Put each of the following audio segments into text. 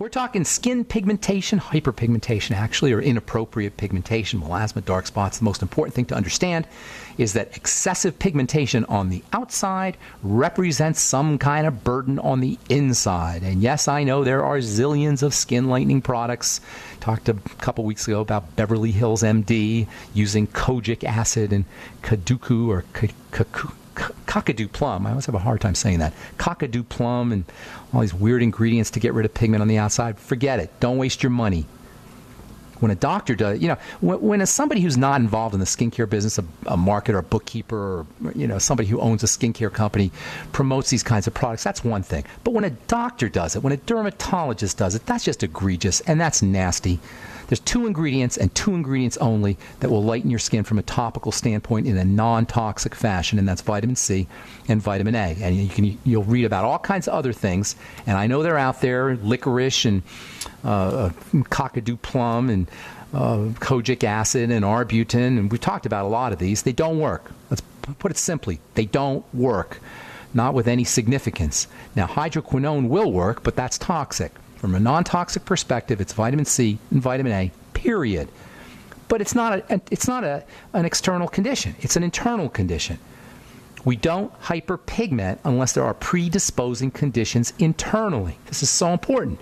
We're talking skin pigmentation, hyperpigmentation actually, or inappropriate pigmentation, melasma, dark spots. The most important thing to understand is that excessive pigmentation on the outside represents some kind of burden on the inside. And yes, I know there are zillions of skin lightening products. Talked a couple weeks ago about Beverly Hills MD using kojic acid and kaduku or kakadu plum. I always have a hard time saying that. Kakadu plum and all these weird ingredients to get rid of pigment on the outside. Forget it. Don't waste your money. When a doctor does, when somebody who's not involved in the skincare business, a marketer, a bookkeeper, or somebody who owns a skincare company promotes these kinds of products, that's one thing. But when a doctor does it, when a dermatologist does it, that's just egregious and that's nasty. There's 2 ingredients and 2 ingredients only that will lighten your skin from a topical standpoint in a non-toxic fashion, and that's vitamin C and vitamin A. And you'll read about all kinds of other things, and I know they're out there, licorice and kakadu plum and kojic acid and arbutin, and we've talked about a lot of these. They don't work. Let's put it simply. They don't work, not with any significance. Now, hydroquinone will work, but that's toxic. From a non-toxic perspective, it's vitamin C and vitamin A, period. But it's not an external condition. It's an internal condition. We don't hyperpigment unless there are predisposing conditions internally. This is so important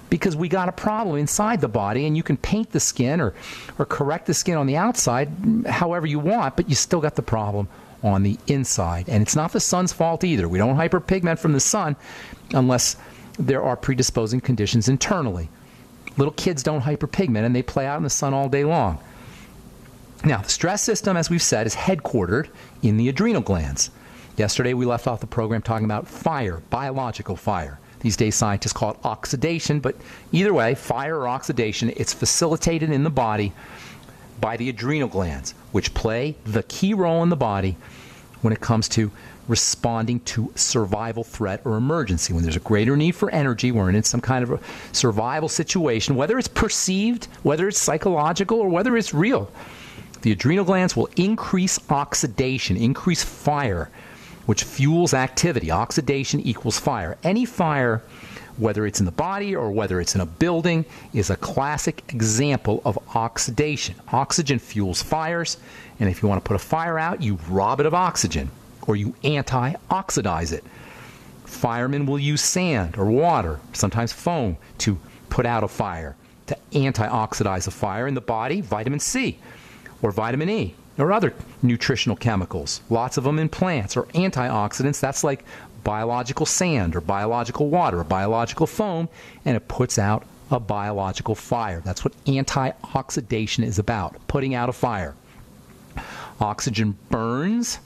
because we got a problem inside the body, and you can paint the skin or correct the skin on the outside however you want, but you still got the problem on the inside. And it's not the sun's fault either. We don't hyperpigment from the sun unless there are predisposing conditions internally. Little kids don't hyperpigment, and they play out in the sun all day long. Now, the stress system, as we've said, is headquartered in the adrenal glands. Yesterday, we left off the program talking about fire, biological fire. These days, scientists call it oxidation, but either way, fire or oxidation, it's facilitated in the body by the adrenal glands, which play the key role in the body when it comes to responding to survival threat or emergency. When there's a greater need for energy, we're in some kind of a survival situation, whether it's perceived, whether it's psychological, or whether it's real. The adrenal glands will increase oxidation, increase fire, which fuels activity. Oxidation equals fire. Any fire, whether it's in the body or whether it's in a building, is a classic example of oxidation. Oxygen fuels fires, and if you want to put a fire out, you rob it of oxygen, or you anti-oxidize it. Firemen will use sand or water, sometimes foam, to put out a fire, to anti-oxidize a fire. In the body, vitamin C or vitamin E or other nutritional chemicals, lots of them in plants, or antioxidants. That's like biological sand or biological water or biological foam, and it puts out a biological fire. That's what antioxidation is about, putting out a fire. Oxygen burns,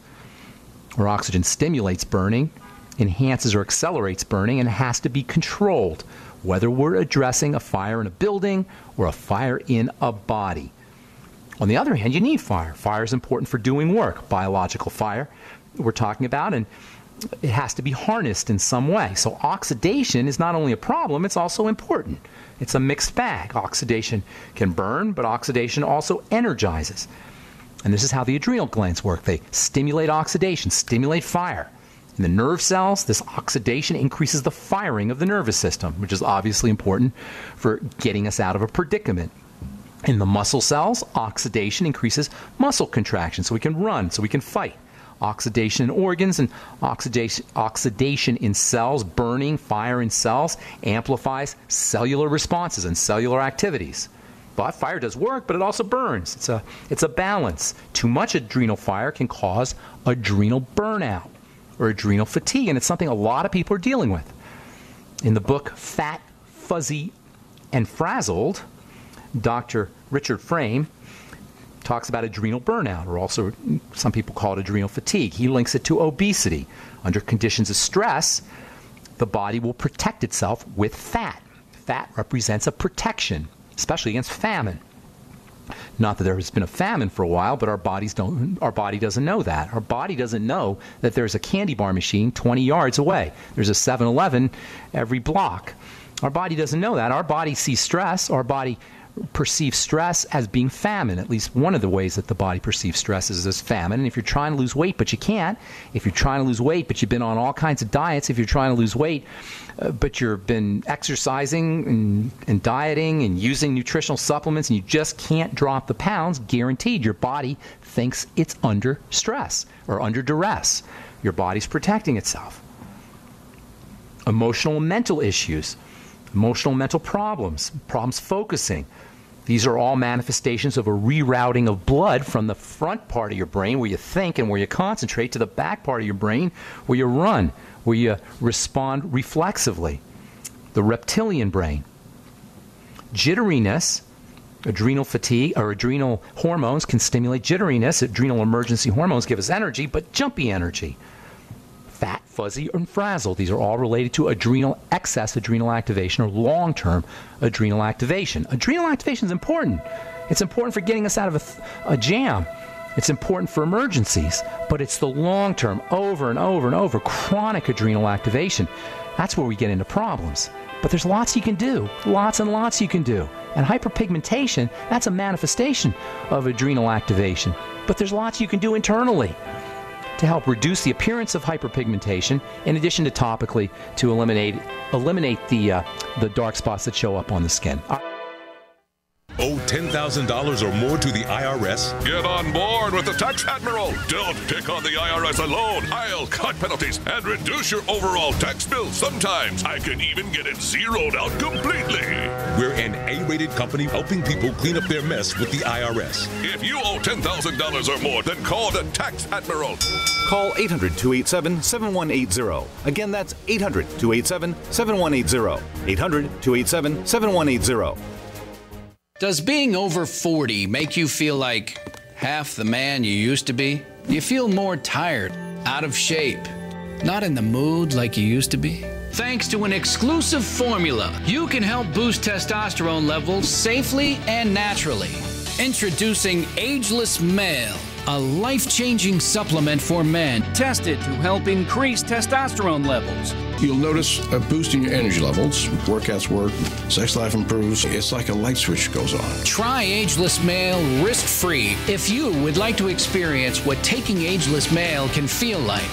or oxygen stimulates burning, enhances or accelerates burning, and has to be controlled, whether we're addressing a fire in a building or a fire in a body. On the other hand, you need fire. Fire is important for doing work. Biological fire we're talking about, and it has to be harnessed in some way. So oxidation is not only a problem, it's also important. It's a mixed bag. Oxidation can burn, but oxidation also energizes. And this is how the adrenal glands work. They stimulate oxidation, stimulate fire. In the nerve cells, this oxidation increases the firing of the nervous system, which is obviously important for getting us out of a predicament. In the muscle cells, oxidation increases muscle contraction, so we can run, so we can fight. Oxidation in organs and oxidation in cells, burning, fire in cells, amplifies cellular responses and cellular activities. But fire does work, but it also burns. It's a balance. Too much adrenal fire can cause adrenal burnout or adrenal fatigue, and it's something a lot of people are dealing with. In the book Fat, Fuzzy, and Frazzled, Dr. Richard Frame talks about adrenal burnout, or also some people call it adrenal fatigue. He links it to obesity. Under conditions of stress, the body will protect itself with fat. Fat represents a protection, especially against famine. Not that there has been a famine for a while, but our body doesn't know that. Our body doesn't know that there's a candy bar machine 20 yards away. There's a 7-Eleven every block. Our body doesn't know that. Our body sees stress. Our body perceive stress as being famine. At least one of the ways that the body perceives stress is as famine. And if you're trying to lose weight but you can't, if you're trying to lose weight but you've been on all kinds of diets, if you're trying to lose weight but you've been exercising and dieting and using nutritional supplements and you just can't drop the pounds, guaranteed your body thinks it's under stress or under duress. Your body's protecting itself. Emotional and mental issues, emotional and mental problems focusing. These are all manifestations of a rerouting of blood from the front part of your brain where you think and where you concentrate to the back part of your brain where you run, where you respond reflexively. The reptilian brain. Jitteriness, adrenal fatigue, or adrenal hormones can stimulate jitteriness. Adrenal emergency hormones give us energy, but jumpy energy. Fat, fuzzy, and frazzled. These are all related to excess adrenal activation or long-term adrenal activation. Adrenal activation is important. It's important for getting us out of a jam. It's important for emergencies, but it's the long-term, over and over and over, chronic adrenal activation. That's where we get into problems. But there's lots you can do, lots and lots you can do. And hyperpigmentation, that's a manifestation of adrenal activation. But there's lots you can do internally to help reduce the appearance of hyperpigmentation, in addition to topically to eliminate the dark spots that show up on the skin. Owe $10,000 or more to the IRS? Get on board with the Tax Admiral. Don't pick on the IRS alone. I'll cut penalties and reduce your overall tax bill. Sometimes I can even get it zeroed out completely. We're an A-rated company helping people clean up their mess with the IRS. If you owe $10,000 or more, then call the Tax Admiral. Call 800-287-7180. Again, that's 800-287-7180. 800-287-7180. Does being over 40 make you feel like half the man you used to be? Do you feel more tired, out of shape, not in the mood like you used to be? Thanks to an exclusive formula, you can help boost testosterone levels safely and naturally. Introducing Ageless Male, a life-changing supplement for men tested to help increase testosterone levels. You'll notice a boost in your energy levels. Workouts work, sex life improves. It's like a light switch goes on. Try Ageless Male risk-free if you would like to experience what taking Ageless Male can feel like.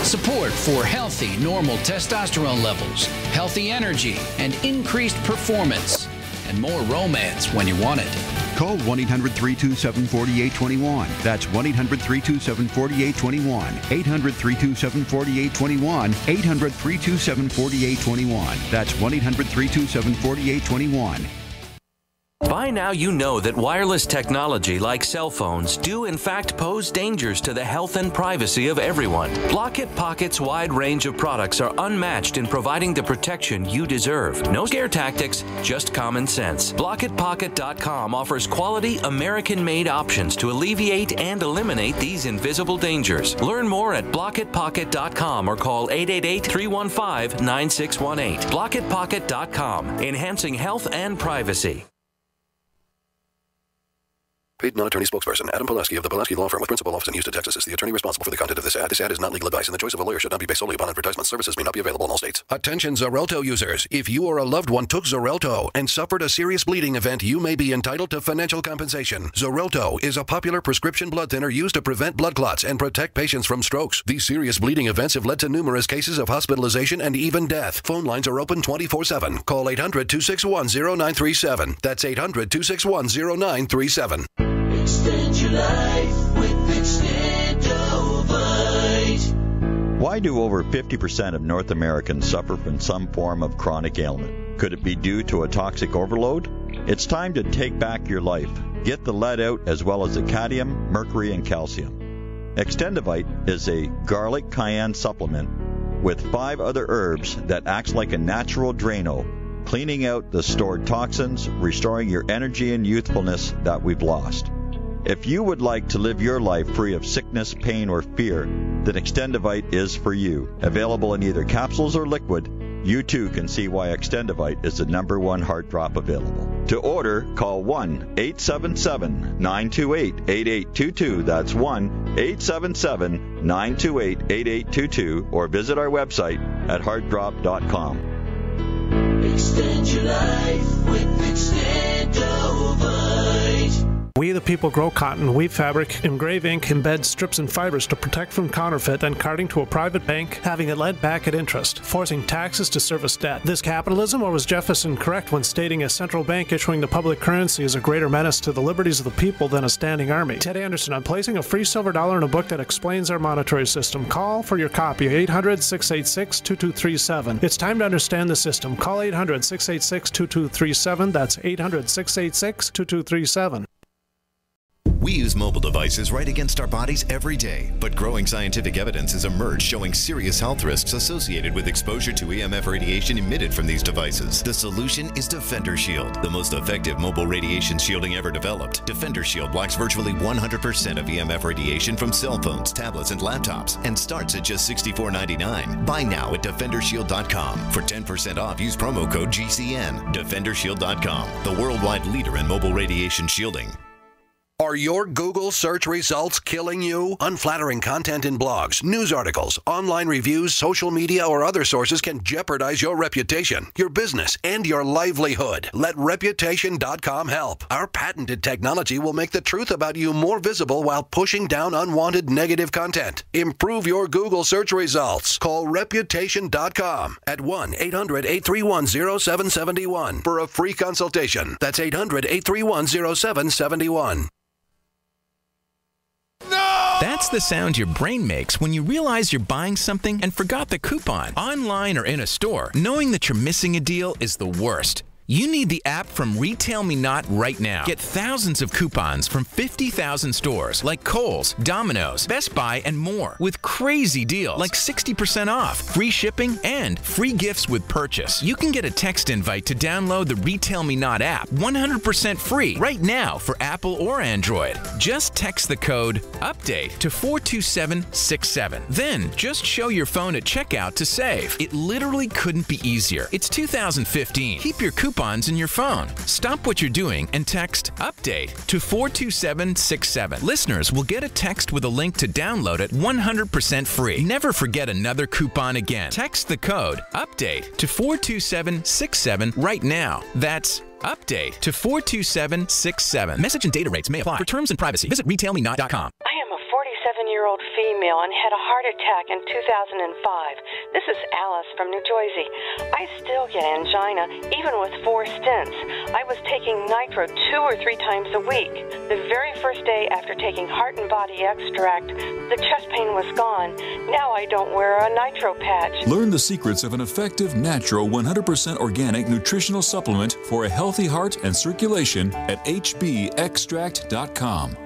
Support for healthy, normal testosterone levels, healthy energy, and increased performance, and more romance when you want it. Call 1-800-327-4821. That's 1-800-327-4821. 800-327-4821. 800-327-4821. That's 1-800-327-4821. By now you know that wireless technology like cell phones do in fact pose dangers to the health and privacy of everyone. Block-It Pocket's wide range of products are unmatched in providing the protection you deserve. No scare tactics, just common sense. BlockItPocket.com offers quality American-made options to alleviate and eliminate these invisible dangers. Learn more at BlockItPocket.com or call 888-315-9618. BlockItPocket.com, enhancing health and privacy. Paid non-attorney spokesperson Adam Pulaski of the Pulaski Law Firm with principal office in Houston, Texas is the attorney responsible for the content of this ad. This ad is not legal advice, and the choice of a lawyer should not be based solely upon advertisement. Services may not be available in all states. Attention Xarelto users. If you or a loved one took Xarelto and suffered a serious bleeding event, you may be entitled to financial compensation. Xarelto is a popular prescription blood thinner used to prevent blood clots and protect patients from strokes. These serious bleeding events have led to numerous cases of hospitalization and even death. Phone lines are open 24/7. Call 800-261-0937. That's 800-261-0937. Extend your life with Extendovite. Why do over 50% of North Americans suffer from some form of chronic ailment? Could it be due to a toxic overload? It's time to take back your life. Get the lead out as well as the cadmium, mercury, and calcium. Extendovite is a garlic cayenne supplement with 5 other herbs that acts like a natural Drano, cleaning out the stored toxins, restoring your energy and youthfulness that we've lost. If you would like to live your life free of sickness, pain, or fear, then Extendovite is for you. Available in either capsules or liquid, you too can see why Extendovite is the #1 heart drop available. To order, call 1-877-928-8822. That's 1-877-928-8822, or visit our website at heartdrop.com. Extend your life with Extendovite. We the people grow cotton, weave fabric, engrave ink, embed strips and fibers to protect from counterfeit, then carting to a private bank, having it lent back at interest, forcing taxes to service debt. This capitalism, or was Jefferson correct when stating a central bank issuing the public currency is a greater menace to the liberties of the people than a standing army? Ted Anderson, I'm placing a free silver dollar in a book that explains our monetary system. Call for your copy, 800-686-2237. It's time to understand the system. Call 800-686-2237. That's 800-686-2237. We use mobile devices right against our bodies every day, but growing scientific evidence has emerged showing serious health risks associated with exposure to EMF radiation emitted from these devices. The solution is Defender Shield, the most effective mobile radiation shielding ever developed. Defender Shield blocks virtually 100% of EMF radiation from cell phones, tablets, and laptops, and starts at just $64.99. Buy now at DefenderShield.com. For 10% off, use promo code GCN. DefenderShield.com, the worldwide leader in mobile radiation shielding. Are your Google search results killing you? Unflattering content in blogs, news articles, online reviews, social media, or other sources can jeopardize your reputation, your business, and your livelihood. Let Reputation.com help. Our patented technology will make the truth about you more visible while pushing down unwanted negative content. Improve your Google search results. Call Reputation.com at 1-800-831-0771 for a free consultation. That's 800-831-0771. That's the sound your brain makes when you realize you're buying something and forgot the coupon. Online or in a store, knowing that you're missing a deal is the worst. You need the app from Retail Me Not right now. Get thousands of coupons from 50,000 stores like Kohl's, Domino's, Best Buy, and more with crazy deals like 60% off, free shipping, and free gifts with purchase. You can get a text invite to download the Retail Me Not app 100% free right now for Apple or Android. Just text the code UPDATE to 42767. Then just show your phone at checkout to save. It literally couldn't be easier. It's 2015. Keep your coupons in your phone. Stop what you're doing and text UPDATE to 42767. Listeners will get a text with a link to download it 100% free. Never forget another coupon again. Text the code UPDATE to 42767 right now. That's UPDATE to 42767. Message and data rates may apply. For terms and privacy, visit retailmenot.com. I am a 47-year-old female and had a heart attack in 2005. This is Alice from New Jersey. I still get angina, even with 4 stents. I was taking nitro 2 or 3 times a week. The very first day after taking Heart and Body Extract, the chest pain was gone. Now I don't wear a nitro patch. Learn the secrets of an effective, natural, 100% organic nutritional supplement for a healthy heart and circulation at hbextract.com.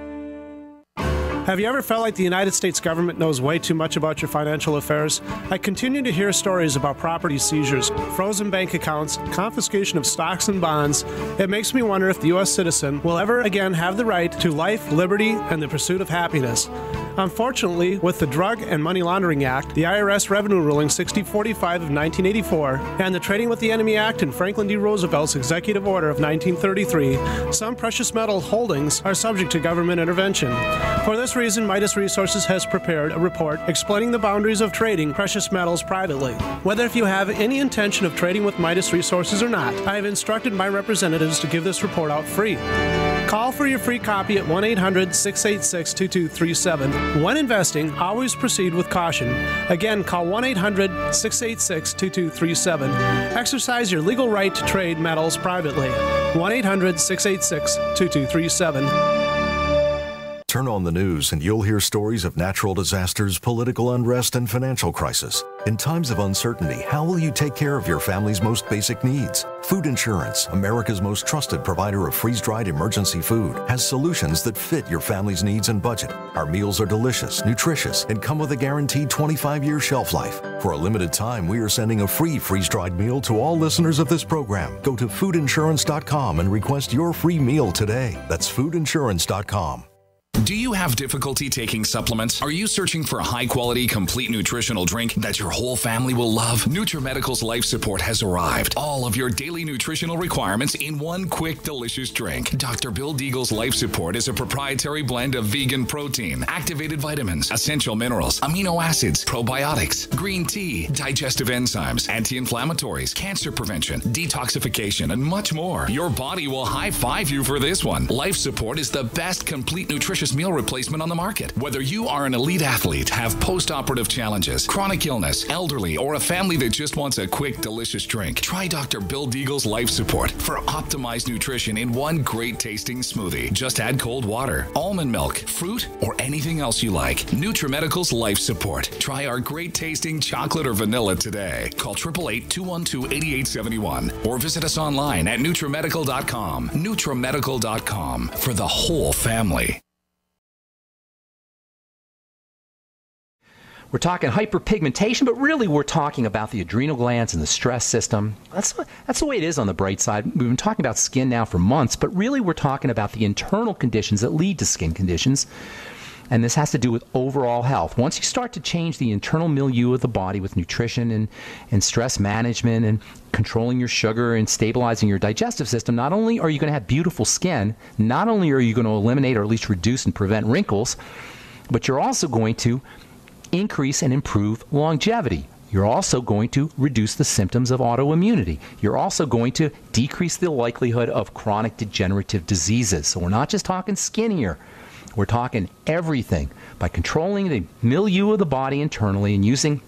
Have you ever felt like the United States government knows way too much about your financial affairs? I continue to hear stories about property seizures, frozen bank accounts, confiscation of stocks and bonds. It makes me wonder if the U.S. citizen will ever again have the right to life, liberty, and the pursuit of happiness. Unfortunately, with the Drug and Money Laundering Act, the IRS Revenue Ruling 6045 of 1984, and the Trading with the Enemy Act and Franklin D. Roosevelt's Executive Order of 1933, some precious metal holdings are subject to government intervention. For this reason, Midas Resources has prepared a report explaining the boundaries of trading precious metals privately. Whether if you have any intention of trading with Midas Resources or not, I have instructed my representatives to give this report out free. Call for your free copy at 1-800-686-2237. When investing, always proceed with caution. Again, call 1-800-686-2237. Exercise your legal right to trade metals privately. 1-800-686-2237. Turn on the news and you'll hear stories of natural disasters, political unrest, and financial crisis. In times of uncertainty, how will you take care of your family's most basic needs? Food Insurance, America's most trusted provider of freeze-dried emergency food, has solutions that fit your family's needs and budget. Our meals are delicious, nutritious, and come with a guaranteed 25-year shelf life. For a limited time, we are sending a free freeze-dried meal to all listeners of this program. Go to foodinsurance.com and request your free meal today. That's foodinsurance.com. Do you have difficulty taking supplements? Are you searching for a high-quality, complete nutritional drink that your whole family will love? NutriMedical's Life Support has arrived. All of your daily nutritional requirements in one quick, delicious drink. Dr. Bill Deagle's Life Support is a proprietary blend of vegan protein, activated vitamins, essential minerals, amino acids, probiotics, green tea, digestive enzymes, anti-inflammatories, cancer prevention, detoxification, and much more. Your body will high-five you for this one. Life Support is the best complete nutritious meal replacement on the market. Whether you are an elite athlete, have post-operative challenges, chronic illness, elderly, or a family that just wants a quick, delicious drink, try Dr. Bill Deagle's Life Support for optimized nutrition in one great tasting smoothie. Just add cold water, almond milk, fruit, or anything else you like. NutriMedical's Life Support. Try our great tasting chocolate or vanilla today. Call 888-212-8871 or visit us online at NutriMedical.com. NutriMedical.com for the whole family. We're talking hyperpigmentation, but really we're talking about the adrenal glands and the stress system. That's the way it is on the bright side. We've been talking about skin now for months, but really we're talking about the internal conditions that lead to skin conditions. And this has to do with overall health. Once you start to change the internal milieu of the body with nutrition and stress management and controlling your sugar and stabilizing your digestive system, not only are you going to have beautiful skin, not only are you going to eliminate or at least reduce and prevent wrinkles, but you're also going to increase and improve longevity. You're also going to reduce the symptoms of autoimmunity. You're also going to decrease the likelihood of chronic degenerative diseases. So we're not just talking skin here. We're talking everything. By controlling the milieu of the body internally and using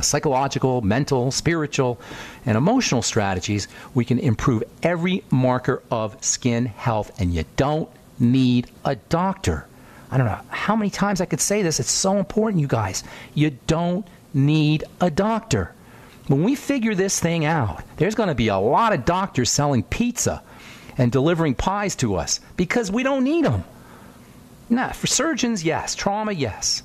psychological, mental, spiritual, and emotional strategies, we can improve every marker of skin health, and you don't need a doctor. I don't know how many times I could say this. It's so important, you guys. You don't need a doctor. When we figure this thing out, there's going to be a lot of doctors selling pizza and delivering pies to us because we don't need them. Now, for surgeons, yes. Trauma, yes.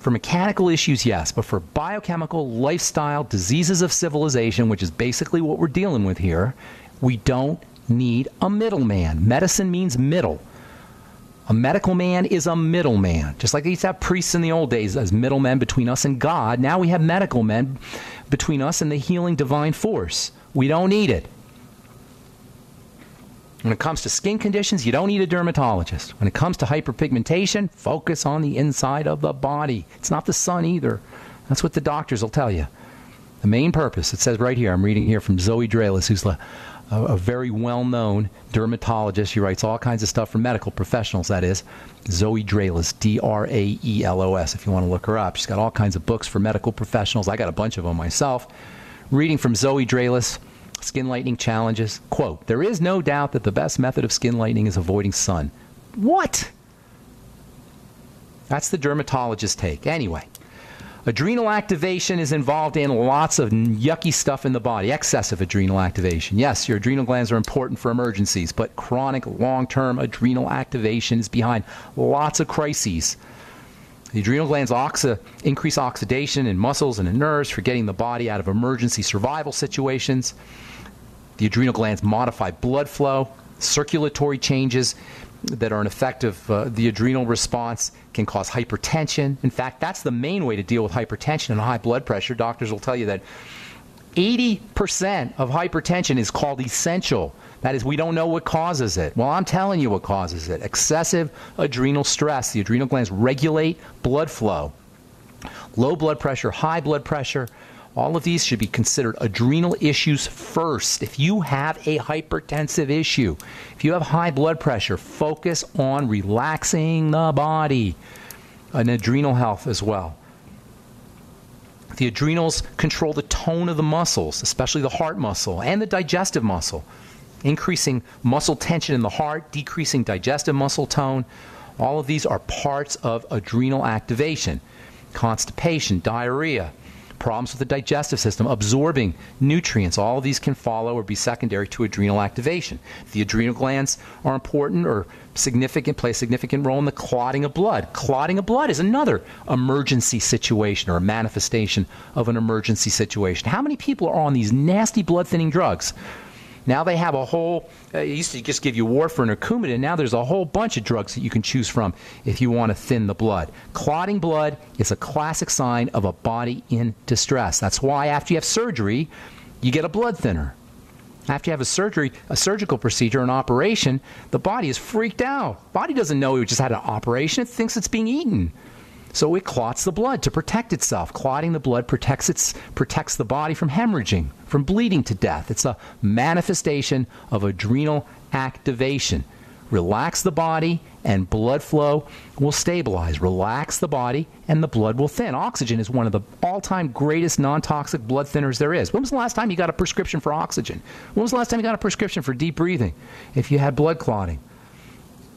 For mechanical issues, yes. But for biochemical, lifestyle, diseases of civilization, which is basically what we're dealing with here, we don't need a middleman. Medicine means middle. A medical man is a middleman. Just like they used to have priests in the old days as middlemen between us and God, now we have medical men between us and the healing divine force. We don't need it. When it comes to skin conditions, you don't need a dermatologist. When it comes to hyperpigmentation, focus on the inside of the body. It's not the sun either. That's what the doctors will tell you. The main purpose, it says right here, I'm reading here from Zoe Draelis, who's a very well-known dermatologist. She writes all kinds of stuff for medical professionals, that is. Zoe Draelis, D-R-A-E-L-O-S, if you want to look her up. She's got all kinds of books for medical professionals. I got a bunch of them myself. Reading from Zoe Draelis, Skin Lightening Challenges. Quote, "There is no doubt that the best method of skin lightening is avoiding sun." What? That's the dermatologist's take. Anyway. Adrenal activation is involved in lots of yucky stuff in the body, excessive adrenal activation. Yes, your adrenal glands are important for emergencies, but chronic long-term adrenal activation is behind lots of crises. The adrenal glands increase oxidation in muscles and in nerves for getting the body out of emergency survival situations. The adrenal glands modify blood flow, circulatory changes that are an effect of the adrenal response can cause hypertension. In fact, that's the main way to deal with hypertension and high blood pressure. Doctors will tell you that 80% of hypertension is called essential. That is, we don't know what causes it. Well, I'm telling you what causes it. Excessive adrenal stress. The adrenal glands regulate blood flow. Low blood pressure, high blood pressure, all of these should be considered adrenal issues first. If you have a hypertensive issue, if you have high blood pressure, focus on relaxing the body and adrenal health as well. The adrenals control the tone of the muscles, especially the heart muscle and the digestive muscle, increasing muscle tension in the heart, decreasing digestive muscle tone. All of these are parts of adrenal activation. Constipation, diarrhea, problems with the digestive system, absorbing nutrients, all of these can follow or be secondary to adrenal activation. The adrenal glands are important or play a significant role in the clotting of blood. Clotting of blood is another emergency situation or a manifestation of an emergency situation. How many people are on these nasty blood thinning drugs Now they have a whole, it used to just give you warfarin or Coumadin. Now there's a whole bunch of drugs that you can choose from if you want to thin the blood. Clotting blood is a classic sign of a body in distress. That's why after you have surgery, you get a blood thinner. After you have a surgical procedure, an operation, the body is freaked out. Body doesn't know it just had an operation. It thinks it's being eaten. So it clots the blood to protect itself. Clotting the blood protects the body from hemorrhaging, from bleeding to death. It's a manifestation of adrenal activation. Relax the body and blood flow will stabilize. Relax the body and the blood will thin. Oxygen is one of the all-time greatest non-toxic blood thinners there is. When was the last time you got a prescription for oxygen? When was the last time you got a prescription for deep breathing if you had blood clotting?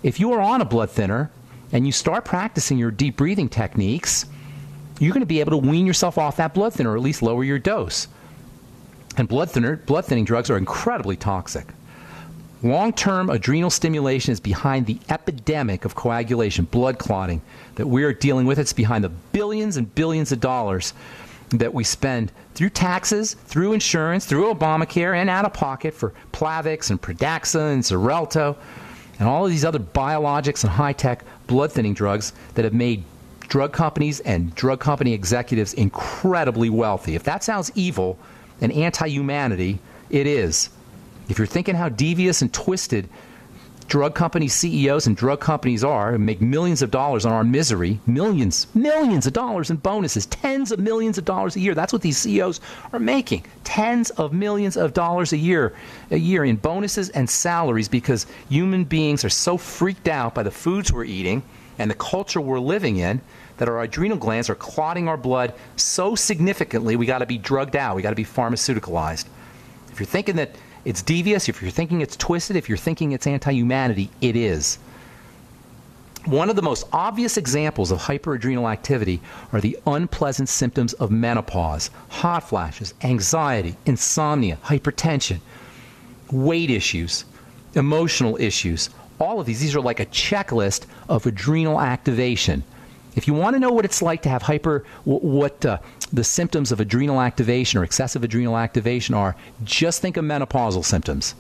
If you are on a blood thinner and you start practicing your deep breathing techniques, you're going to be able to wean yourself off that blood thinner or at least lower your dose. And blood thinning drugs are incredibly toxic. Long-term adrenal stimulation is behind the epidemic of coagulation, blood clotting, that we are dealing with. It's behind the billions and billions of dollars that we spend through taxes, through insurance, through Obamacare, and out-of-pocket for Plavix and Pradaxa and Xarelto and all of these other biologics and high-tech blood-thinning drugs that have made drug companies and drug company executives incredibly wealthy. If that sounds evil and anti-humanity, it is. If you're thinking how devious and twisted drug company CEOs and drug companies are and make millions of dollars on our misery, millions of dollars in bonuses, tens of millions of dollars a year. That's what these CEOs are making. Tens of millions of dollars a year in bonuses and salaries because human beings are so freaked out by the foods we're eating and the culture we're living in that our adrenal glands are clotting our blood so significantly we got to be drugged out. We got to be pharmaceuticalized. If you're thinking that it's devious, if you're thinking it's twisted, if you're thinking it's anti-humanity, it is. One of the most obvious examples of hyperadrenal activity are the unpleasant symptoms of menopause: hot flashes, anxiety, insomnia, hypertension, weight issues, emotional issues. All of these are like a checklist of adrenal activation. If you want to know what it's like to have the symptoms of adrenal activation or excessive adrenal activation are, just think of menopausal symptoms.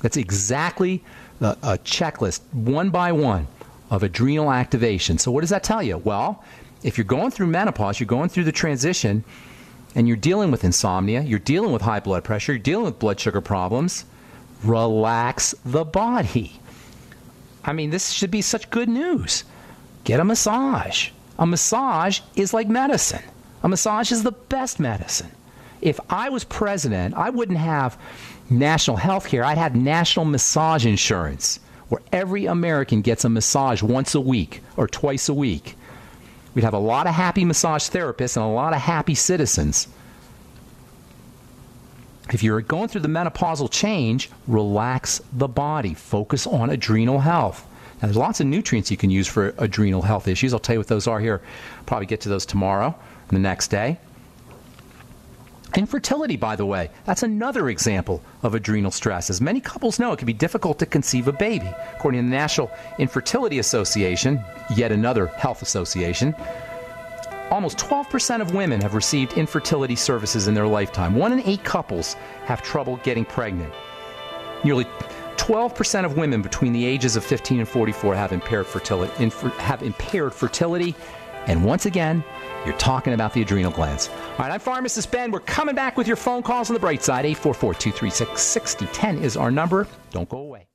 That's exactly a checklist, one by one, of adrenal activation. So what does that tell you? Well, if you're going through menopause, you're going through the transition, and you're dealing with insomnia, you're dealing with high blood pressure, you're dealing with blood sugar problems, relax the body. I mean, this should be such good news. Get a massage. A massage is like medicine. A massage is the best medicine. If I was president, I wouldn't have national health care. I'd have national massage insurance, where every American gets a massage once a week or twice a week. We'd have a lot of happy massage therapists and a lot of happy citizens. If you're going through the menopausal change, relax the body. Focus on adrenal health. Now, there's lots of nutrients you can use for adrenal health issues. I'll tell you what those are here. I'll probably get to those tomorrow and the next day. Infertility, by the way, that's another example of adrenal stress. As many couples know, it can be difficult to conceive a baby. According to the National Infertility Association, yet another health association, almost 12% of women have received infertility services in their lifetime. 1 in 8 couples have trouble getting pregnant. Nearly 12% of women between the ages of 15 and 44 have impaired fertility. And once again, you're talking about the adrenal glands. All right, I'm Pharmacist Ben. We're coming back with your phone calls on the bright side. 844-236-6010 is our number. Don't go away.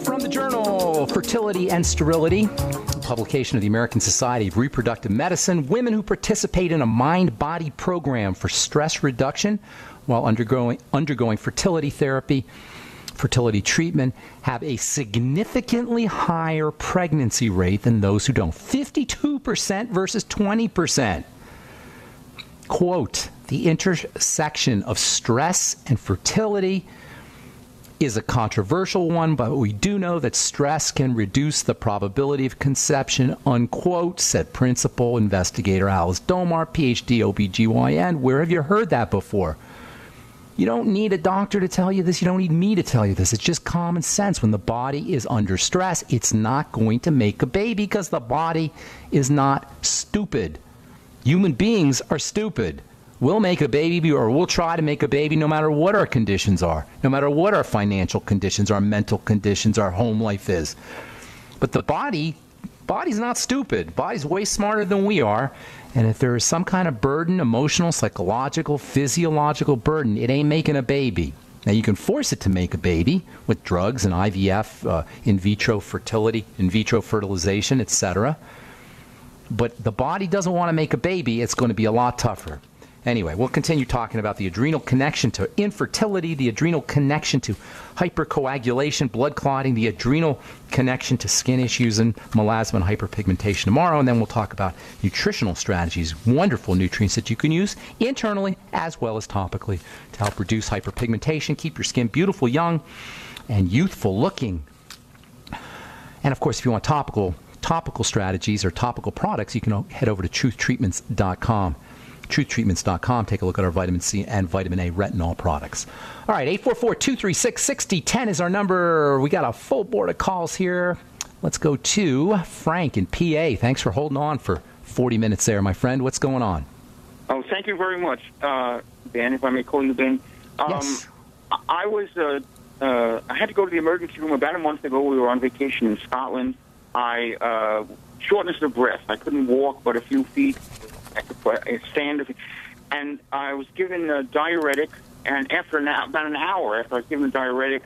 From the journal Fertility and Sterility, a publication of the American Society of Reproductive Medicine, women who participate in a mind-body program for stress reduction while undergoing fertility therapy, fertility treatment, have a significantly higher pregnancy rate than those who don't. 52% versus 20%. Quote, the intersection of stress and fertility is a controversial one, but we do know that stress can reduce the probability of conception, unquote, said principal investigator Alice Domar, PhD, OBGYN. Where have you heard that before? You don't need a doctor to tell you this. You don't need me to tell you this. It's just common sense. When the body is under stress, it's not going to make a baby because the body is not stupid. Human beings are stupid. We'll make a baby, or we'll try to make a baby no matter what our conditions are, no matter what our financial conditions, our mental conditions, our home life is. But the body's not stupid. Body's way smarter than we are. And if there is some kind of burden, emotional, psychological, physiological burden, it ain't making a baby. Now, you can force it to make a baby with drugs and IVF, in vitro fertility, in vitro fertilization, etc. But the body doesn't want to make a baby. It's going to be a lot tougher. Anyway, we'll continue talking about the adrenal connection to infertility, the adrenal connection to hypercoagulation, blood clotting, the adrenal connection to skin issues and melasma and hyperpigmentation tomorrow. And then we'll talk about nutritional strategies, wonderful nutrients that you can use internally as well as topically to help reduce hyperpigmentation, keep your skin beautiful, young, and youthful looking. And, of course, if you want topical strategies or topical products, you can head over to truthtreatments.com. truthtreatments.com. Take a look at our vitamin C and vitamin A retinol products. All right, 844-236-6010 is our number. We got a full board of calls here. Let's go to Frank in PA. Thanks for holding on for 40 minutes there, my friend. What's going on? Oh, thank you very much, Ben, if I may call you Ben. Yes. I had to go to the emergency room about a month ago. We were on vacation in Scotland. Shortness of breath. I couldn't walk but a few feet. I could stand, and I was given a diuretic, and after about an hour after I was given the diuretic,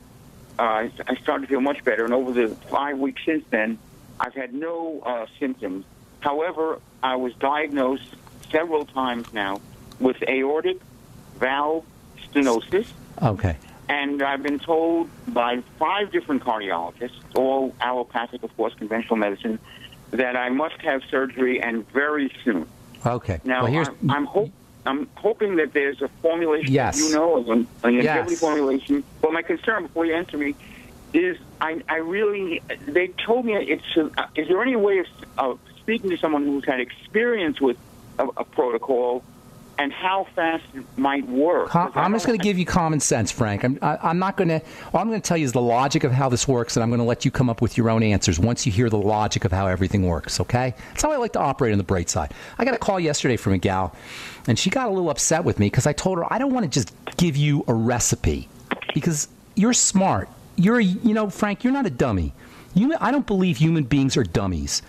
I started to feel much better, and over the 5 weeks since then, I've had no symptoms. However, I was diagnosed several times now with aortic valve stenosis. Okay. And I've been told by 5 different cardiologists, all allopathic, of course, conventional medicine, that I must have surgery, and very soon. Okay. Now, well, I'm hoping that there's a formulation, yes. you know, an yes. formulation. But my concern, before you answer me, is they told me is there any way of speaking to someone who's had experience with a protocol and how fast it might work? I'm just going to give you common sense, Frank. I'm not going to. All I'm going to tell you is the logic of how this works, and I'm going to let you come up with your own answers once you hear the logic of how everything works, okay? That's how I like to operate on the bright side. I got a call yesterday from a gal, and she got a little upset with me because I told her I don't want to just give you a recipe because you're smart. Frank, you're not a dummy. I don't believe human beings are dummies.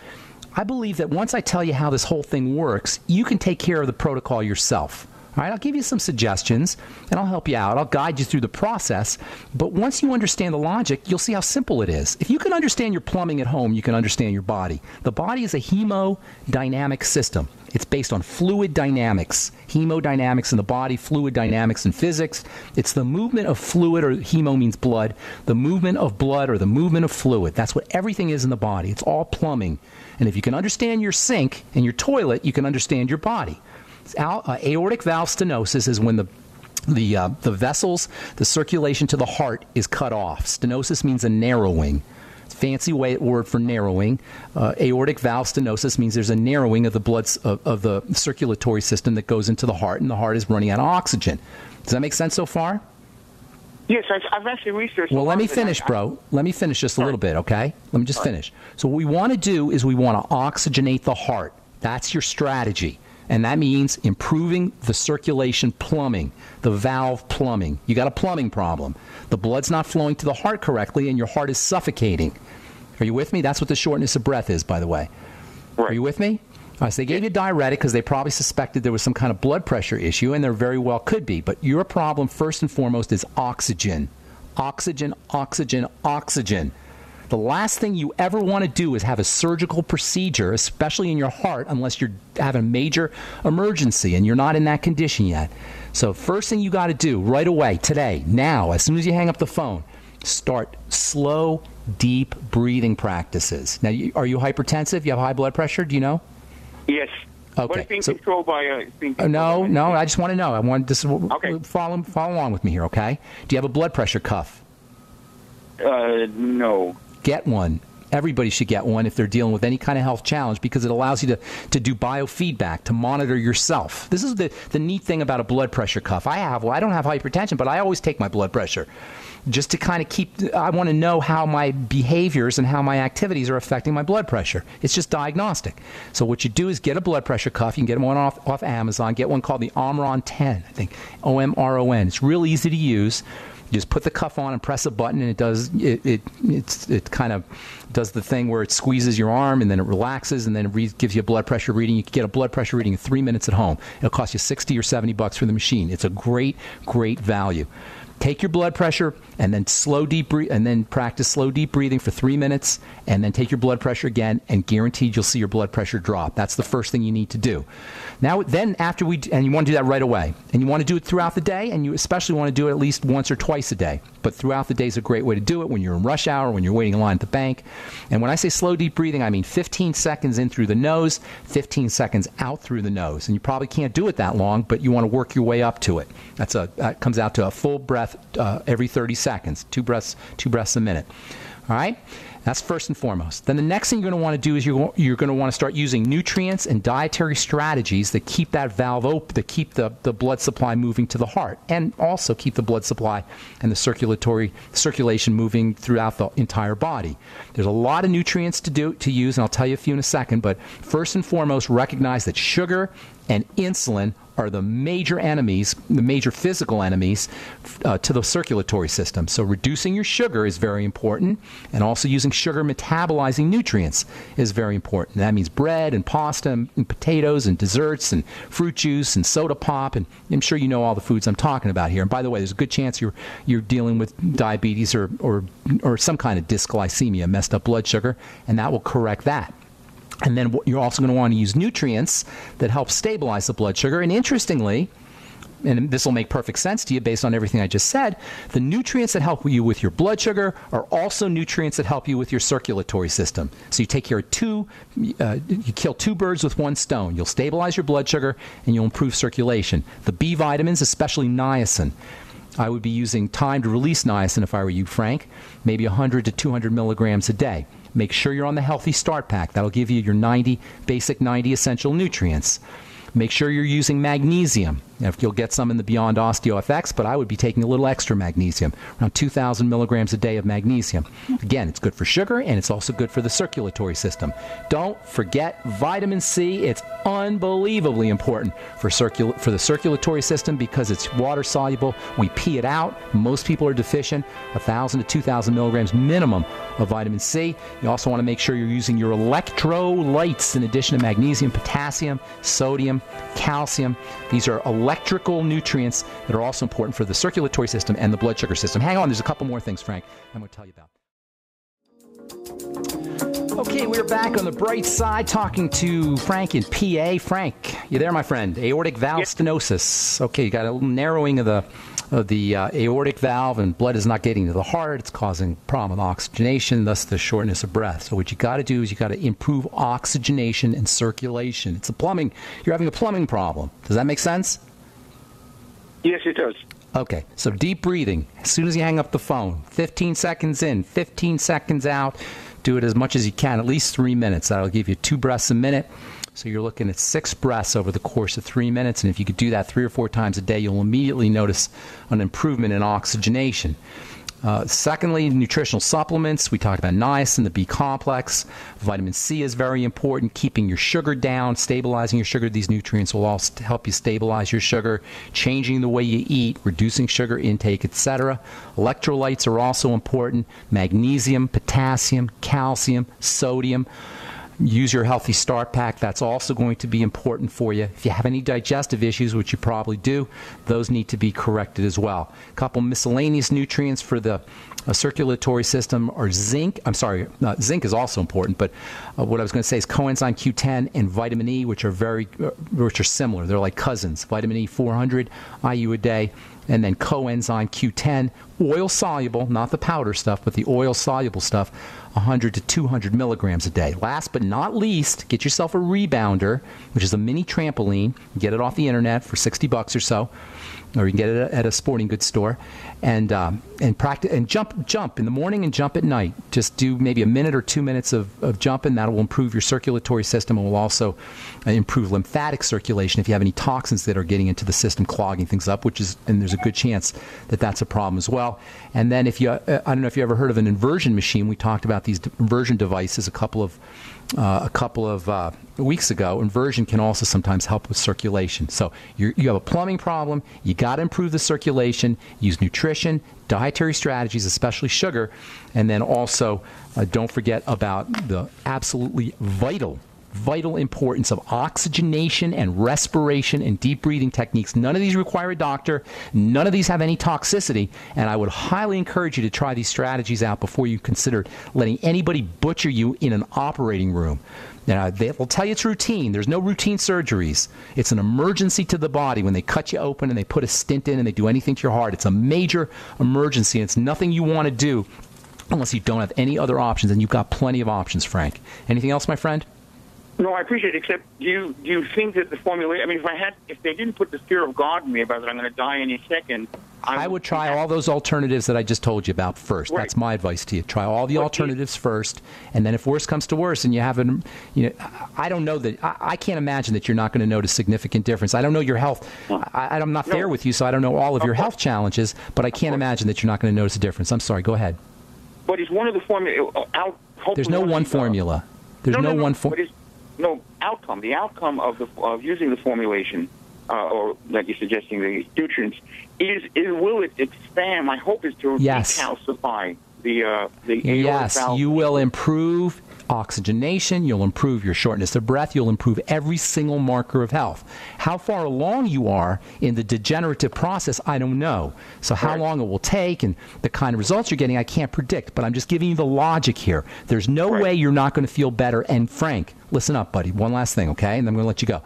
I believe that once I tell you how this whole thing works, you can take care of the protocol yourself. All right, I'll give you some suggestions, and I'll help you out. I'll guide you through the process. But once you understand the logic, you'll see how simple it is. If you can understand your plumbing at home, you can understand your body. The body is a hemodynamic system. It's based on fluid dynamics, hemodynamics in the body, fluid dynamics in physics. It's the movement of fluid, or hemo means blood, the movement of blood or the movement of fluid. That's what everything is in the body. It's all plumbing. And if you can understand your sink and your toilet, you can understand your body. Aortic valve stenosis is when the vessels, the circulation to the heart is cut off. Stenosis means a narrowing. Fancy word for narrowing. Aortic valve stenosis means there's a narrowing of the blood of the circulatory system that goes into the heart, and the heart is running out of oxygen. Does that make sense so far? Yes, I've actually researched. Well, let me finish, bro. Let me finish just a little bit, okay? Let me just finish. So what we want to do is we want to oxygenate the heart. That's your strategy. And that means improving the circulation plumbing, the valve plumbing. You got a plumbing problem. The blood's not flowing to the heart correctly, and your heart is suffocating. Are you with me? That's what the shortness of breath is, by the way. Right. Are you with me? So they gave you a diuretic because they probably suspected there was some kind of blood pressure issue, and there very well could be. But your problem, first and foremost, is oxygen. Oxygen, oxygen, oxygen. The last thing you ever want to do is have a surgical procedure, especially in your heart, unless you're having a major emergency and you're not in that condition yet. So first thing you got to do right away, today, now, as soon as you hang up the phone, start slow, deep breathing practices. Now, are you hypertensive? You have high blood pressure? Do you know? Yes. Okay. But it's being controlled by... No, I just want to know. I want this. Okay. Follow along with me here, okay? Do you have a blood pressure cuff? No. Get one. Everybody should get one if they're dealing with any kind of health challenge, because it allows you to do biofeedback, to monitor yourself. This is the neat thing about a blood pressure cuff. I don't have hypertension, but I always take my blood pressure just to kind of I want to know how my behaviors and how my activities are affecting my blood pressure. It's just diagnostic. So what you do is get a blood pressure cuff. You can get one off Amazon. Get one called the Omron 10, I think, OMRON. It's real easy to use. You just put the cuff on and press a button, and it kind of does the thing where it squeezes your arm, and then it relaxes, and then it gives you a blood pressure reading. You can get a blood pressure reading in 3 minutes at home. It'll cost you $60 or $70 for the machine. It's a great, great value. Take your blood pressure and then practice slow deep breathing for 3 minutes, and then take your blood pressure again, and guaranteed you'll see your blood pressure drop. That's the first thing you need to do. Now, then and you want to do that right away, and you want to do it throughout the day, and you especially want to do it at least once or twice a day. But throughout the day is a great way to do it when you're in rush hour, when you're waiting in line at the bank. And when I say slow deep breathing, I mean 15 seconds in through the nose, 15 seconds out through the nose. And you probably can't do it that long, but you want to work your way up to it. That comes out to a full breath every 30 seconds, two breaths a minute. All right? That's first and foremost. Then the next thing you're going to want to do is you're going to want to start using nutrients and dietary strategies that keep that valve open, that keep the blood supply moving to the heart, and also keep the blood supply and the circulation moving throughout the entire body. There's a lot of nutrients to use, and I'll tell you a few in a second, but first and foremost, recognize that sugar and insulin are the major enemies, the major physical enemies to the circulatory system. So reducing your sugar is very important, and also using sugar metabolizing nutrients is very important. That means bread and pasta and potatoes and desserts and fruit juice and soda pop, and I'm sure you know all the foods I'm talking about here. And by the way, there's a good chance you're dealing with diabetes or some kind of dysglycemia, messed up blood sugar, and that will correct that. And then you're also going to want to use nutrients that help stabilize the blood sugar. And interestingly, and this will make perfect sense to you based on everything I just said, the nutrients that help you with your blood sugar are also nutrients that help you with your circulatory system. So you take care of you kill two birds with one stone. You'll stabilize your blood sugar and you'll improve circulation. The B vitamins, especially niacin. I would be using timed release niacin if I were you, Frank, maybe 100 to 200 milligrams a day. Make sure you're on the Healthy Start Pack. That'll give you your basic 90 essential nutrients. Make sure you're using magnesium. If you'll get some in the Beyond OsteoFX, but I would be taking a little extra magnesium, around 2,000 milligrams a day of magnesium. Again, it's good for sugar, and it's also good for the circulatory system. Don't forget vitamin C. It's unbelievably important for the circulatory system because it's water soluble. We pee it out. Most people are deficient. 1,000 to 2,000 milligrams minimum of vitamin C. You also want to make sure you're using your electrolytes in addition to magnesium, potassium, sodium, calcium. These are electrical nutrients that are also important for the circulatory system and the blood sugar system. Hang on, there's a couple more things, Frank, I'm going to tell you about. Okay, we're back on the bright side talking to Frank in PA. Frank, you there, my friend? Aortic valve stenosis. Okay, you got a little narrowing of the aortic valve, and blood is not getting to the heart. It's causing problem with oxygenation, thus the shortness of breath. So what you got to do is you got to improve oxygenation and circulation. It's you're having a plumbing problem. Does that make sense? Yes, it does. Okay, so deep breathing. As soon as you hang up the phone, 15 seconds in, 15 seconds out. Do it as much as you can, at least 3 minutes. That'll give you 2 breaths a minute. So you're looking at 6 breaths over the course of 3 minutes. And if you could do that 3 or 4 times a day, you'll immediately notice an improvement in oxygenation. Secondly, nutritional supplements. We talked about niacin, the B complex. Vitamin C is very important. Keeping your sugar down, stabilizing your sugar. These nutrients will also help you stabilize your sugar. Changing the way you eat, reducing sugar intake, etc. Electrolytes are also important. Magnesium, potassium, calcium, sodium. Use your Healthy Start Pack. That's also going to be important for you. If you have any digestive issues, which you probably do, those need to be corrected as well. A couple miscellaneous nutrients for the circulatory system are zinc. Zinc is also important, but what I was going to say is coenzyme Q10 and vitamin E, which are similar. They're like cousins. Vitamin E 400 IU a day, and then coenzyme Q10, oil soluble, not the powder stuff, but the oil soluble stuff, 100 to 200 milligrams a day. Last but not least, get yourself a rebounder, which is a mini trampoline. Get it off the internet for $60 or so, or you can get it at a sporting goods store, and practice and jump in the morning and jump at night. Just do maybe a minute or 2 minutes of jumping. That will improve your circulatory system and will also improve lymphatic circulation if you have any toxins that are getting into the system, clogging things up, and there's a good chance that that's a problem as well. And then if you, I don't know if you ever heard of an inversion machine. We talked about these inversion devices a couple of weeks ago. Inversion can also sometimes help with circulation. So you have a plumbing problem. You got to improve the circulation. Use nutrition, dietary strategies, especially sugar, and then also don't forget about the absolutely vital importance of oxygenation and respiration and deep breathing techniques. None of these require a doctor. None of these have any toxicity. And I would highly encourage you to try these strategies out before you consider letting anybody butcher you in an operating room. Now, they will tell you it's routine. There's no routine surgeries. It's an emergency to the body when they cut you open and they put a stent in and they do anything to your heart. It's a major emergency, and it's nothing you want to do unless you don't have any other options, and you've got plenty of options, Frank. Anything else, my friend? No, I appreciate it, except do you think that the formula, I mean, if they didn't put the fear of God in me about that I'm going to die any second, I would try all those alternatives that I just told you about first. Right. That's my advice to you. Try all the alternatives first, and then if worse comes to worse and you have I don't know that, I can't imagine that you're not going to notice significant difference. I don't know your health. I'm not there with you, so I don't know all of your health challenges, but I can't imagine that you're not going to notice a difference. I'm sorry, go ahead. But is one of the formula... There's no one formula. There's no one formula. No outcome. The outcome of using the formulation, or like you're suggesting, the nutrients, will it expand? My hope is to decalcify the yes, you will improve oxygenation. You'll improve your shortness of breath. You'll improve every single marker of health. How far along you are in the degenerative process, I don't know. So how long it will take and the kind of results you're getting, I can't predict. But I'm just giving you the logic here. There's no way you're not going to feel better. And Frank, listen up, buddy. One last thing, okay? And then I'm going to let you go.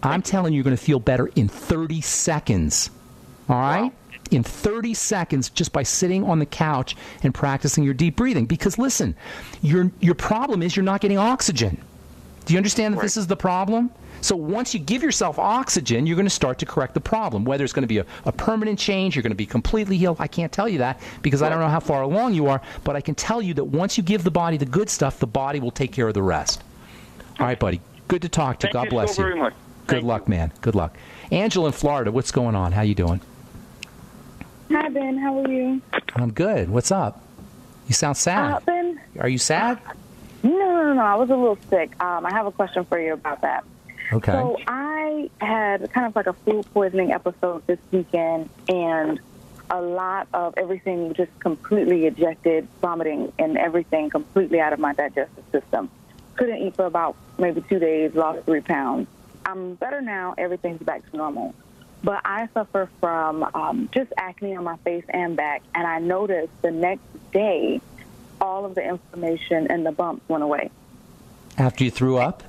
I'm telling you, you're going to feel better in 30 seconds. All right? Wow. In 30 seconds, just by sitting on the couch and practicing your deep breathing. Because listen, your problem is you're not getting oxygen. Do you understand that this is the problem? So once you give yourself oxygen, you're going to start to correct the problem. Whether it's going to be a permanent change, you're going to be completely healed, I can't tell you that because I don't know how far along you are, but I can tell you that once you give the body the good stuff, the body will take care of the rest. All right, buddy. Good to talk to you. God bless you. Thank you so very much. Good luck, man. Good luck. Angela in Florida, what's going on? How you doing? Hi, Ben. How are you? I'm good. What's up? You sound sad. Ben? Are you sad? No. I was a little sick. I have a question for you about that. Okay. So I had kind of like a food poisoning episode this weekend, and a lot of everything just completely ejected, vomiting and everything completely out of my digestive system. Couldn't eat for about maybe 2 days, lost 3 pounds. I'm better now. Everything's back to normal. But I suffer from just acne on my face and back, and I noticed the next day all of the inflammation and the bumps went away. After you threw up?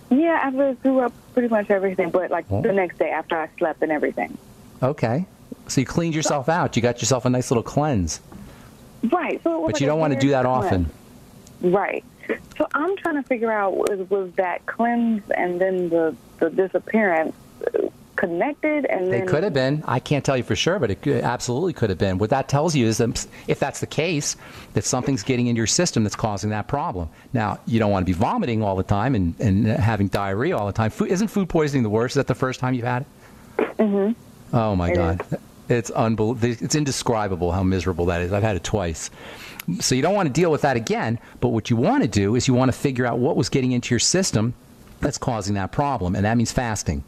Yeah, after I threw up pretty much everything, but like the next day after I slept and everything. Okay. So you cleaned yourself out. You got yourself a nice little cleanse. Right. So it was but you don't want to do that often. Right. So I'm trying to figure out, was that cleanse and then the disappearance connected? And they could have been. I can't tell you for sure, but it absolutely could have been. What that tells you is that if that's the case, that something's getting into your system that's causing that problem. Now, you don't want to be vomiting all the time and having diarrhea all the time. Isn't food poisoning the worst? Is that the first time you've had it? Mm-hmm. Oh, my God. It's unbelievable. It's indescribable how miserable that is. I've had it twice. So you don't want to deal with that again, but what you want to do is you want to figure out what was getting into your system that's causing that problem, and that means fasting.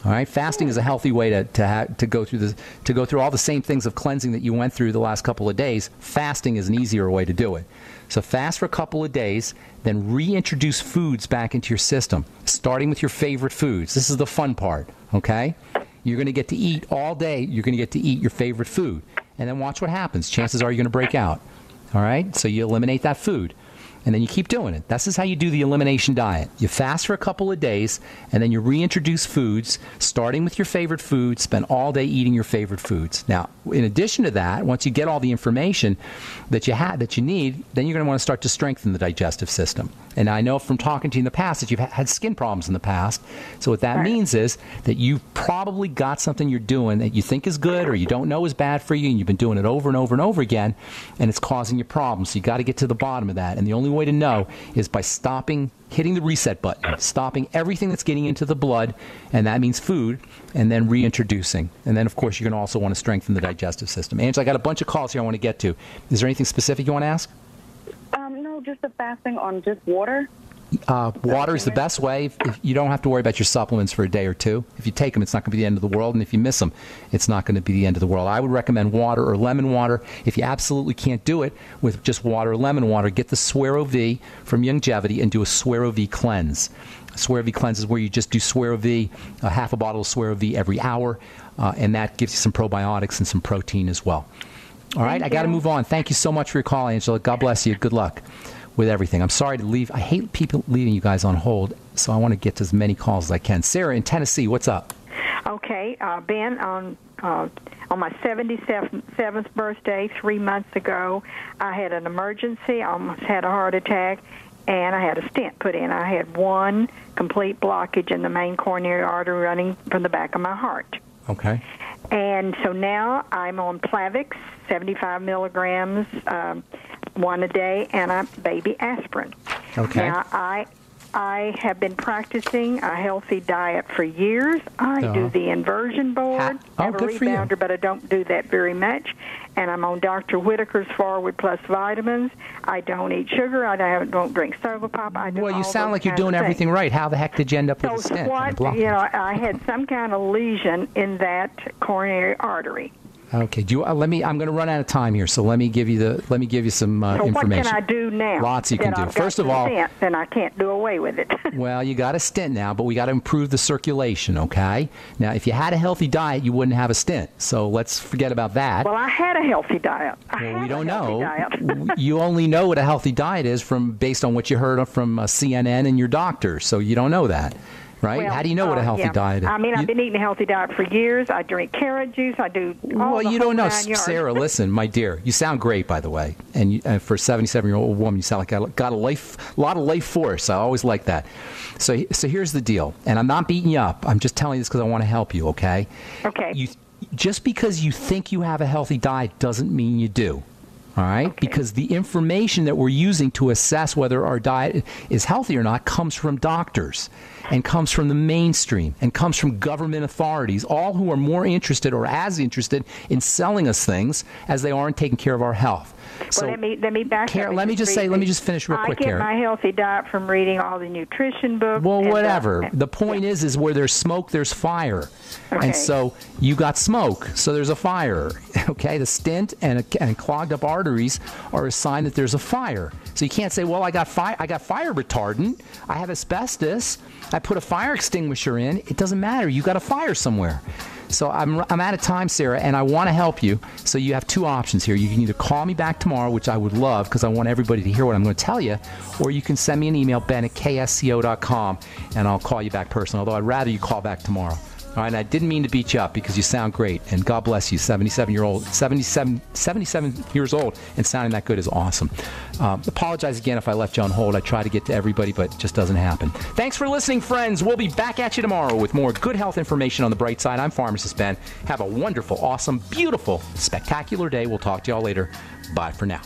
All right, fasting is a healthy way to go through all the same things of cleansing that you went through the last couple of days. Fasting is an easier way to do it. So fast for a couple of days, then reintroduce foods back into your system, starting with your favorite foods. This is the fun part, okay? You're going to get to eat all day. You're going to get to eat your favorite food, and then watch what happens. Chances are you're going to break out. All right, so you eliminate that food. And then you keep doing it. This is how you do the elimination diet. You fast for a couple of days, and then you reintroduce foods, starting with your favorite foods, spend all day eating your favorite foods. Now, in addition to that, once you get all the information that you need, then you're going to want to start to strengthen the digestive system. And I know from talking to you in the past that you've had skin problems in the past. So what that means is that you've probably got something you're doing that you think is good or you don't know is bad for you, and you've been doing it over and over and over again, and it's causing you problems. So you got to get to the bottom of that. And the only way to know is by hitting the reset button, stopping everything that's getting into the blood, and that means food, and then reintroducing. And then, of course, you're going to also want to strengthen the digestive system. Angela, I got a bunch of calls here I want to get to. Is there anything specific you want to ask? No, just the fasting on just water. Water is the best way. If you don't have to worry about your supplements for a day or two. If you take them, it's not going to be the end of the world. And if you miss them, it's not going to be the end of the world. I would recommend water or lemon water. If you absolutely can't do it with just water or lemon water, get the Suero V from Youngevity and do a Suero V cleanse. A Suero V cleanse is where you just do Suero V, half a bottle of Suero V every hour, and that gives you some probiotics and some protein as well. All right, I got to move on. Thank you so much for your call, Angela. God bless you. Good luck with everything. I'm sorry to leave. I hate people leaving you guys on hold, so I want to get to as many calls as I can. Sarah in Tennessee, what's up? Okay, Ben, on my 77th birthday 3 months ago, I had an emergency. I almost had a heart attack, and I had a stent put in. I had one complete blockage in the main coronary artery running from the back of my heart. Okay. And so now I'm on Plavix, 75 milligrams, one a day, and a baby aspirin. Okay. Now, I have been practicing a healthy diet for years. I do the inversion board. I have a rebounder, but I don't do that very much. And I'm on Dr. Whitaker's Forward Plus vitamins. I don't eat sugar. I don't drink soda pop. Well, you sound like you're doing everything right. How the heck did you end up with a stent? I had some kind of lesion in that coronary artery. Okay. I'm going to run out of time here, so let me give you some information. What can I do now? Lots you can do. First of all, and I can't do away with it. Well, you got a stent now, but we got to improve the circulation. Okay. Now, if you had a healthy diet, you wouldn't have a stent. So let's forget about that. Well, I had a healthy diet. We don't know. You only know what a healthy diet is based on what you heard from CNN and your doctor. So you don't know that. Right? Well, how do you know what a healthy diet is? I mean, I've been eating a healthy diet for years. I drink carrot juice. I do all Well, you don't know. Sarah, listen, my dear. You sound great, by the way. And for a 77-year-old woman, you sound like you got a lot of life force. I always like that. So here's the deal. And I'm not beating you up. I'm just telling you this because I want to help you, okay? Okay. Just because you think you have a healthy diet doesn't mean you do. All right? Okay. Because the information that we're using to assess whether our diet is healthy or not comes from doctors and comes from the mainstream and comes from government authorities, all who are more interested or as interested in selling us things as they are in taking care of our health. So let me back up. Let me just finish real quick, Karen. I get my healthy diet from reading all the nutrition books. Well, whatever. The point is where there's smoke, there's fire. Okay. And so you got smoke, so there's a fire. Okay, the stent and clogged up arteries are a sign that there's a fire. So you can't say, well, I got fire retardant, I have asbestos, I put a fire extinguisher in. It doesn't matter. You got a fire somewhere. So I'm out of time, Sarah, and I want to help you. So you have two options here. You can either call me back tomorrow, which I would love because I want everybody to hear what I'm going to tell you, or you can send me an email, ben@ksco.com, and I'll call you back personally, although I'd rather you call back tomorrow. All right, and I didn't mean to beat you up because you sound great, and God bless you, 77 years old, and sounding that good is awesome. Apologize again if I left you on hold. I try to get to everybody, but it just doesn't happen. Thanks for listening, friends. We'll be back at you tomorrow with more good health information on the bright side. I'm Pharmacist Ben. Have a wonderful, awesome, beautiful, spectacular day. We'll talk to y'all later. Bye for now.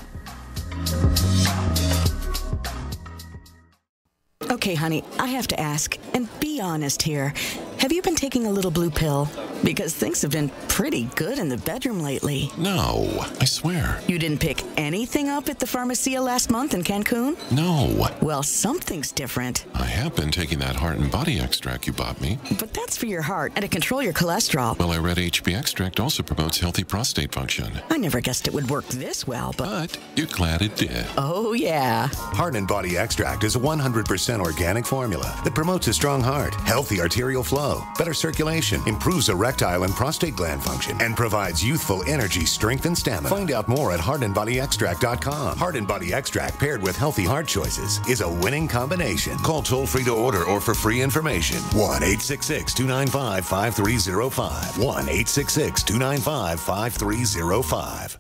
Okay, honey, I have to ask, and be honest here. Have you been taking a little blue pill? Because things have been pretty good in the bedroom lately. No, I swear. You didn't pick anything up at the Pharmacia last month in Cancun? No. Well, something's different. I have been taking that heart and body extract you bought me. But that's for your heart and to control your cholesterol. Well, I read HB extract also promotes healthy prostate function. I never guessed it would work this well, but you're glad it did. Oh, yeah. Heart and body extract is a 100% organic formula that promotes a strong heart, healthy arterial flow, flow, better circulation, improves erectile and prostate gland function, and provides youthful energy, strength, and stamina. Find out more at heartandbodyextract.com. Heart and Body Extract paired with healthy heart choices is a winning combination. Call toll-free to order or for free information. 1-866-295-5305. 1-866-295-5305.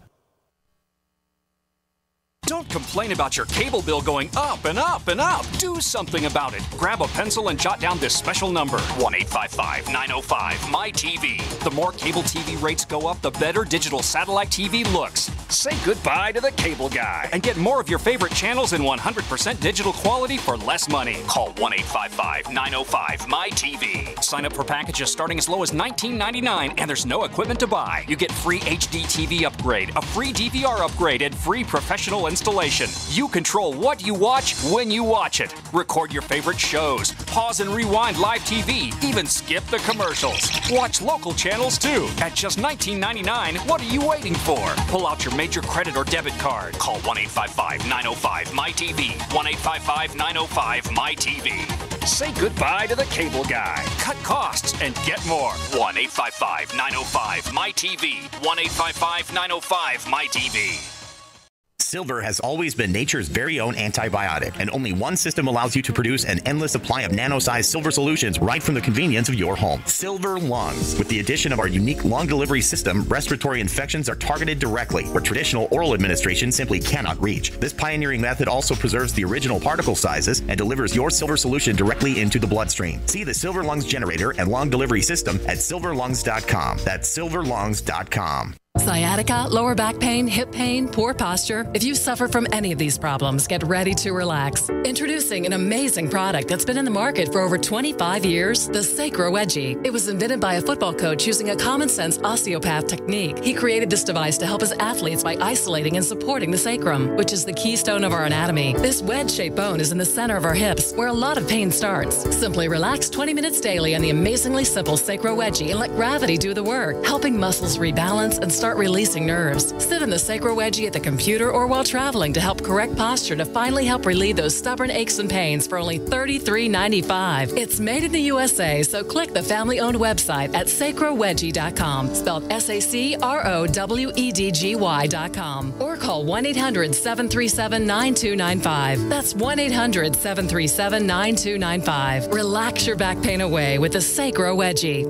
Don't complain about your cable bill going up and up and up. Do something about it. Grab a pencil and jot down this special number, 1-855-905-MY-TV. The more cable TV rates go up, the better digital satellite TV looks. Say goodbye to the cable guy and get more of your favorite channels in 100% digital quality for less money. Call 1-855-905-MY-TV. Sign up for packages starting as low as $19.99 and there's no equipment to buy. You get free HD TV upgrade, a free DVR upgrade, and free professional installation. You control what you watch when you watch it. Record your favorite shows, pause and rewind live TV, even skip the commercials. Watch local channels too. At just $19.99, what are you waiting for? Pull out your major credit or debit card. Call 1-855-905-MY-TV. 1-855-905-MY-TV. Say goodbye to the cable guy. Cut costs and get more. 1-855-905-MY-TV. 1-855-905-MY-TV. Silver has always been nature's very own antibiotic, and only one system allows you to produce an endless supply of nano-sized silver solutions right from the convenience of your home. Silver Lungs. With the addition of our unique lung delivery system, respiratory infections are targeted directly, where traditional oral administration simply cannot reach. This pioneering method also preserves the original particle sizes and delivers your silver solution directly into the bloodstream. See the Silver Lungs generator and lung delivery system at silverlungs.com. That's silverlungs.com. Sciatica, lower back pain, hip pain, poor posture. If you suffer from any of these problems, get ready to relax. Introducing an amazing product that's been in the market for over 25 years, the Sacro Wedgie. It was invented by a football coach using a common-sense osteopath technique. He created this device to help his athletes by isolating and supporting the sacrum, which is the keystone of our anatomy. This wedge-shaped bone is in the center of our hips, where a lot of pain starts. Simply relax 20 minutes daily on the amazingly simple Sacro Wedgie and let gravity do the work, helping muscles rebalance and start releasing nerves. Sit in the Sacro Wedgie at the computer or while traveling to help correct posture to finally help relieve those stubborn aches and pains for only $33.95. It's made in the USA, so click the family-owned website at sacrowedgie.com, spelled SACROWEDGY.com, or call 1-800-737-9295. That's 1-800-737-9295. Relax your back pain away with the Sacro Wedgie.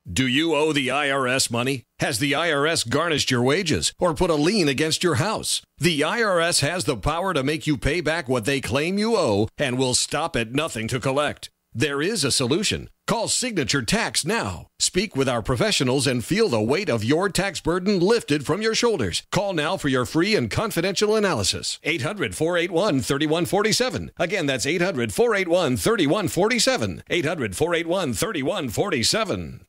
Do you owe the IRS money? Has the IRS garnished your wages or put a lien against your house? The IRS has the power to make you pay back what they claim you owe and will stop at nothing to collect. There is a solution. Call Signature Tax now. Speak with our professionals and feel the weight of your tax burden lifted from your shoulders. Call now for your free and confidential analysis. 800-481-3147. Again, that's 800-481-3147. 800-481-3147.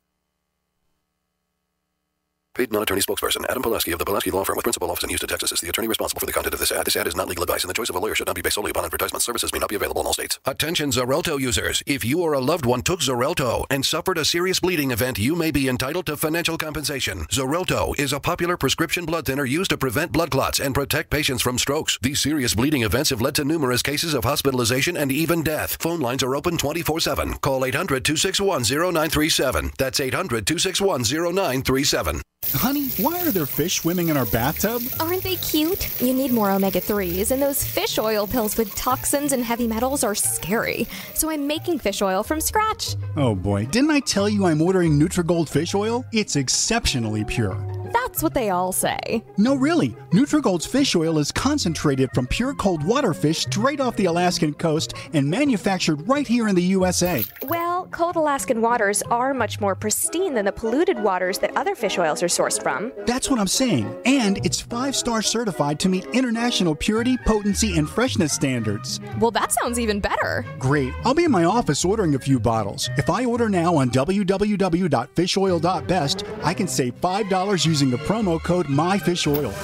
Paid non-attorney spokesperson Adam Pulaski of the Pulaski Law Firm with principal office in Houston, Texas is the attorney responsible for the content of this ad. This ad is not legal advice, and the choice of a lawyer should not be based solely upon advertisement. Services may not be available in all states. Attention Xarelto users. If you or a loved one took Xarelto and suffered a serious bleeding event, you may be entitled to financial compensation. Xarelto is a popular prescription blood thinner used to prevent blood clots and protect patients from strokes. These serious bleeding events have led to numerous cases of hospitalization and even death. Phone lines are open 24/7. Call 800-261-0937. That's 800-261-0937. Honey, why are there fish swimming in our bathtub? Aren't they cute? You need more omega-3s, and those fish oil pills with toxins and heavy metals are scary. So I'm making fish oil from scratch. Oh boy, didn't I tell you I'm ordering Nutrigold fish oil? It's exceptionally pure. That's what they all say. No, really. Nutrigold's fish oil is concentrated from pure cold water fish straight off the Alaskan coast and manufactured right here in the USA. Well, cold Alaskan waters are much more pristine than the polluted waters that other fish oils are sourced from. That's what I'm saying. And it's 5-star certified to meet international purity, potency, and freshness standards. Well, that sounds even better. Great. I'll be in my office ordering a few bottles. If I order now on www.fishoil.best, I can save $5 using the promo code MyFishOil.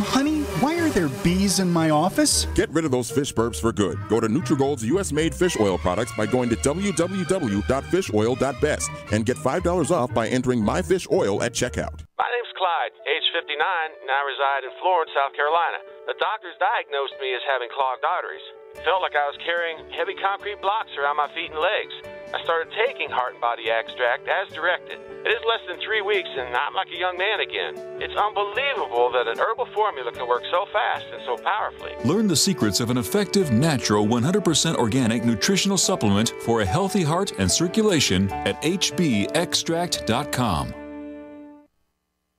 Honey, why are there bees in my office? Get rid of those fish burps for good. Go to Nutrigold's U.S.-made fish oil products by going to www.fishoil.best and get $5 off by entering MyFishOil at checkout. My name's Clyde, age 59, and I reside in Florence, South Carolina. The doctors diagnosed me as having clogged arteries. Felt like I was carrying heavy concrete blocks around my feet and legs. I started taking Heart and Body Extract as directed. It is less than 3 weeks and I'm like a young man again. It's unbelievable that an herbal formula can work so fast and so powerfully. Learn the secrets of an effective, natural, 100% organic nutritional supplement for a healthy heart and circulation at hbextract.com.